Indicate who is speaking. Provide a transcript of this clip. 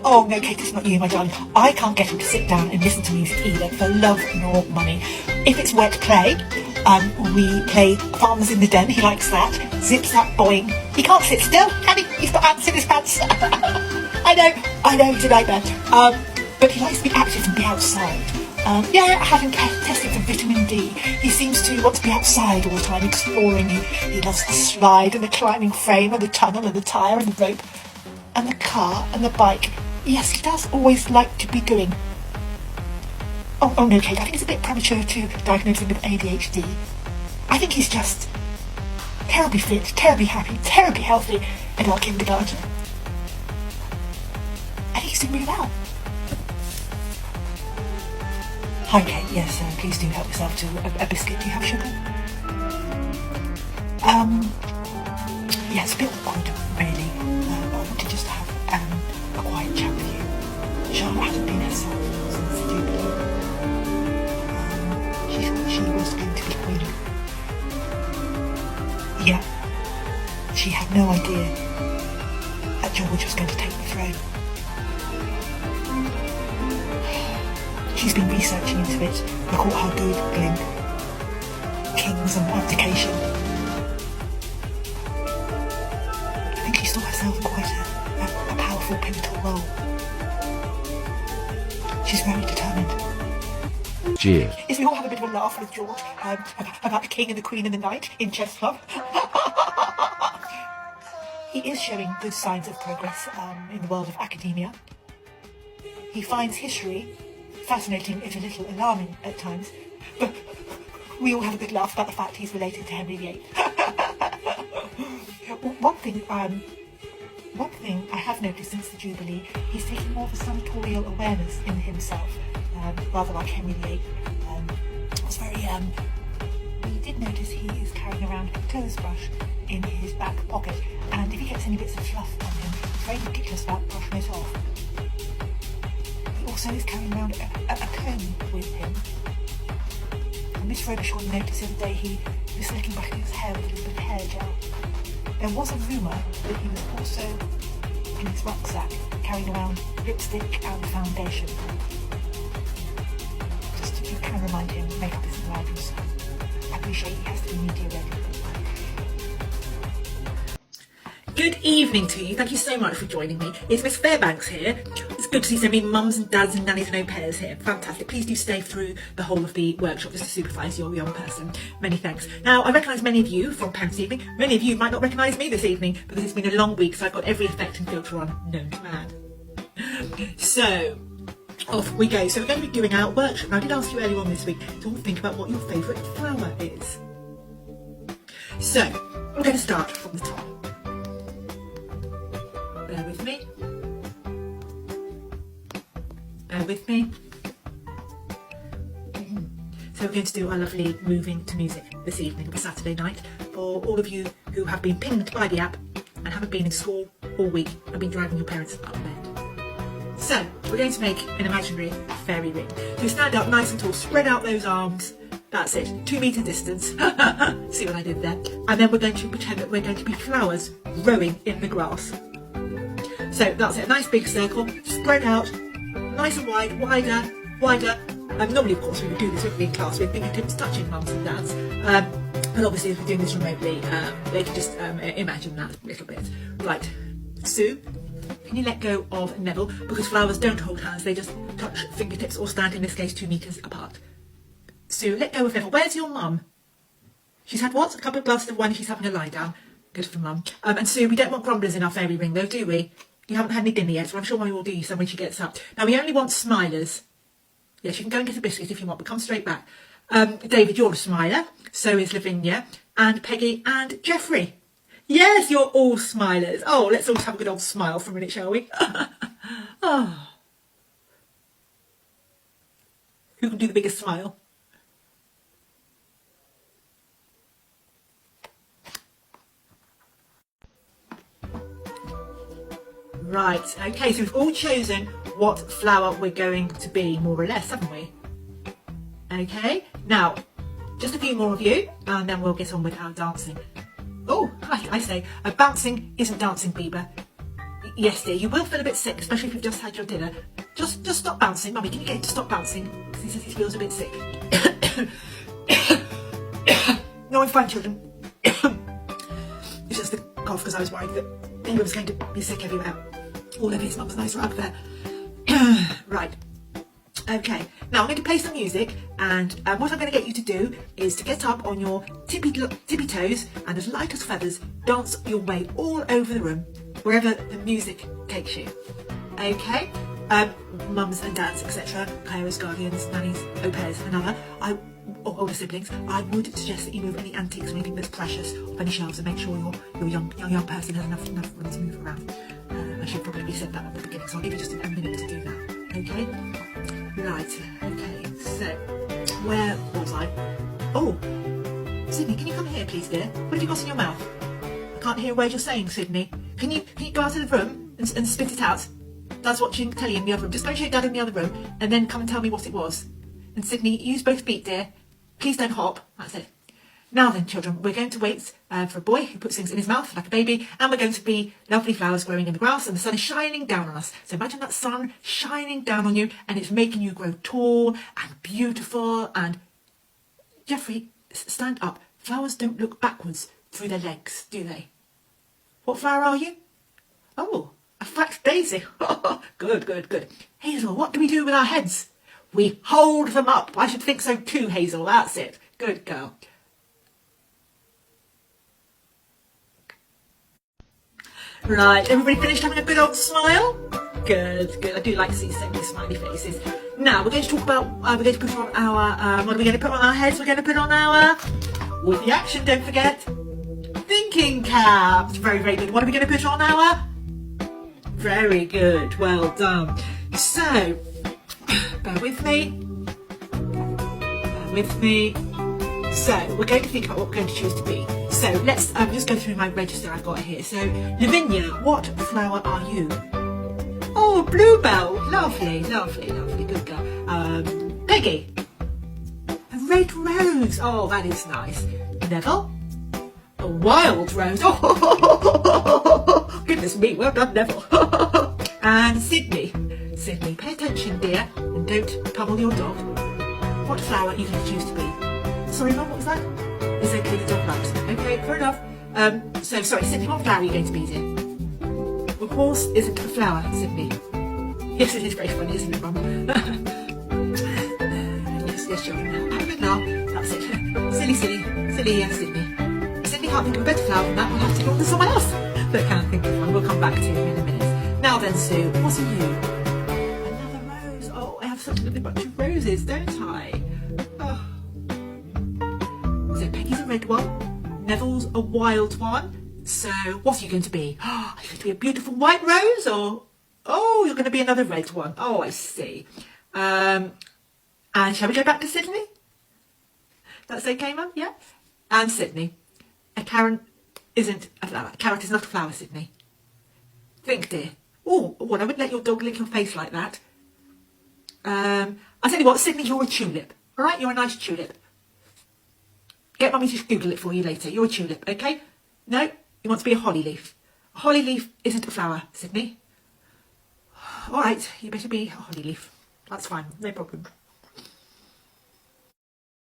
Speaker 1: Oh no, Kate, it's not you, my darling. I can't get him to sit down and listen to music either, for love nor money. If it's wet play, we play Farmers in the Den. He likes that. Zip zap boing. He can't sit still, can he? He's got ants in his pants. I know, it's a nightmare. But he likes to be active and be outside. Yeah, I had him tested for vitamin D. He seems to want to be outside all the time, exploring. He loves the slide and the climbing frame and the tunnel and the tyre and the rope and the car and the bike. Yes, he does always like to be doing. Oh no, Kate, I think it's a bit premature to diagnose him with ADHD. I think he's just terribly fit, terribly happy, terribly healthy in our kindergarten. And he's doing really well. Hi Kate, yes, please do help yourself to a biscuit. Do you have sugar? Yeah, it's a bit awkward, really. I want to just have a quiet chat with you. Charlotte hasn't been herself since the Jubilee. She thought she was going to be queen. Yeah, she had no idea that George was going to take the throne. She's been researching into it. Look at her Googling kings and abdication. I think she saw herself in quite a powerful, pivotal role. She's very determined.
Speaker 2: Cheers.
Speaker 1: Yes, we all have a bit of a laugh with George about the king and the queen and the knight in chess club. He is showing good signs of progress in the world of academia. He finds history fascinating, if a little alarming at times, but we all have a good laugh about the fact he's related to Henry VIII. One thing I have noticed since the Jubilee, he's taking more of a senatorial awareness in himself, rather like Henry VIII. It's very, we did notice he is carrying around a clothes brush in his back pocket, and if he gets any bits of fluff on him, he's very ridiculous about brushing it off. Also, he's carrying around a comb with him. And Miss Robichaud noticed the other day he was slicking back his hair with a little bit of hair gel. There was a rumour that he was also in his rucksack carrying around lipstick and foundation. Just if you can remind him, makeup isn't allowed in school. I appreciate he has to be media ready. Good evening to you. Thank you so much for joining me. It's Miss Fairbanks here. It's good to see so many mums and dads and nannies and au pairs here. Fantastic. Please do stay through the whole of the workshop just to supervise your young person. Many thanks. Now, I recognise many of you from Parents Evening. Many of you might not recognise me this evening because it's been a long week, so I've got every effect and filter on known to man. So, off we go. So we're going to be doing our workshop. Now, I did ask you earlier on this week to all think about what your favourite flower is. So, I'm going to start from the top. Bear with me. Bear with me. So we're going to do our lovely moving to music this evening for Saturday night for all of you who have been pinged by the app and haven't been in school all week and been driving your parents up bed. So we're going to make an imaginary fairy ring. So stand up nice and tall, spread out those arms. That's it, 2 metre distance. See what I did there? And then we're going to pretend that we're going to be flowers growing in the grass. So that's it, a nice big circle, spread out, nice and wide, wider. Normally, of course, we would do this with in class with fingertips touching mums and dads. But obviously, if we're doing this remotely, they can just imagine that a little bit. Right, Sue, can you let go of Neville? Because flowers don't hold hands, they just touch fingertips or stand, in this case, 2 metres apart. Sue, let go of Neville. Where's your mum? She's had what? A couple of glasses of wine, she's having a lie down. Good for mum. And Sue, we don't want grumblers in our fairy ring though, do we? You haven't had any dinner yet, so I'm sure Mummy will do you some when she gets up. Now, we only want smilers. Yes, you can go and get a biscuit if you want, but come straight back. David, you're a smiler. So is Lavinia, and Peggy, and Jeffrey. Yes, you're all smilers. Oh, let's all have a good old smile for a minute, shall we? Oh. Who can do the biggest smile? Right, okay, so we've all chosen what flower we're going to be, more or less, haven't we? Okay, now, just a few more of you, and then we'll get on with our dancing. Oh, I say, bouncing isn't dancing, Bieber. Yes, dear, you will feel a bit sick, especially if you've just had your dinner. Just stop bouncing. Mummy, can you get him to stop bouncing? Because he says he feels a bit sick. No, I'm fine, children. It's just the cough, because I was worried that he was going to be sick everywhere. All over his mum's nice rug there. Right. Okay, now I'm going to play some music, and what I'm going to get you to do is to get up on your tippy toes and as light as feathers, dance your way all over the room, wherever the music takes you. Okay? Mums and dads, etc., carers, guardians, nannies, au pairs, and other, or older siblings, I would suggest that you move any antiques or anything that's precious off any shelves and make sure your young person has enough room to move around. I should probably said that at the beginning, so I'll give you just a minute to do that. Okay? Right, okay, so where was I? Oh, Sydney, can you come here please, dear? What have you got in your mouth? I can't hear a word you're saying, Sydney. Can you go out of the room and spit it out? Dad's watching telly in the other room. Just go and show Dad in the other room and then come and tell me what it was. And Sydney, use both feet, dear. Please don't hop. That's it. Now then, children, we're going to wait for a boy who puts things in his mouth like a baby, and we're going to be lovely flowers growing in the grass, and the sun is shining down on us. So imagine that sun shining down on you, and it's making you grow tall and beautiful. And Jeffrey, stand up. Flowers don't look backwards through their legs, do they? What flower are you? Oh, a fat daisy. Good, good, good. Hazel, what do we do with our heads? We hold them up. I should think so too, Hazel. That's it. Good girl. Right, everybody finished having a good old smile? Good, good. I do like to see so many smiley faces. Now, we're going to talk about, we're going to put on our, what are we going to put on our heads? We're going to put on our, with the action, don't forget, thinking caps. Very, very good. What are we going to put on our? Very good. Well done. So, bear with me. Bear with me. So, we're going to think about what we're going to choose to be. So, let's just go through my register I've got here. So, Lavinia, what flower are you? Oh, bluebell. Lovely, lovely, lovely. Good girl. Peggy. A red rose. Oh, that is nice. Neville. A wild rose. Oh, goodness me. Well done, Neville. And Sydney. Sydney, pay attention, dear, and don't pummel your dog. What flower are you going to choose to be? Sorry, Mum, what was that? It's okay, the dog likes it. Okay, fair enough. So, sorry, Sydney, what flower are you going to be, dear? A horse isn't a flower, Sydney. Yes, it is very funny, isn't it, Mum? yes, children. Have a good laugh. That's it. Silly, Sydney. Sydney can't think of a better flower than that. We'll have to go on to someone else that can think of one. We'll come back to you in a minute. Now then, Sue, what are you? Another rose. Oh, I have such a lovely bunch of roses, don't I? Oh. So Peggy's a red one. Neville's a wild one. So what are you going to be? Are you going to be a beautiful white rose, or oh, you're going to be another red one? Oh, I see. And shall we go back to Sydney? That's okay, Mum? Yeah. And Sydney, a carrot isn't a flower. A carrot is not a flower, Sydney. Think, dear. Oh, well, I wouldn't let your dog lick your face like that. I'll tell you what, Sydney, you're a tulip. All right, you're a nice tulip. Get Mummy to Google it for you later. You're a tulip, okay? No, you want to be a holly leaf. A holly leaf isn't a flower, Sydney. All right, you better be a holly leaf. That's fine, no problem.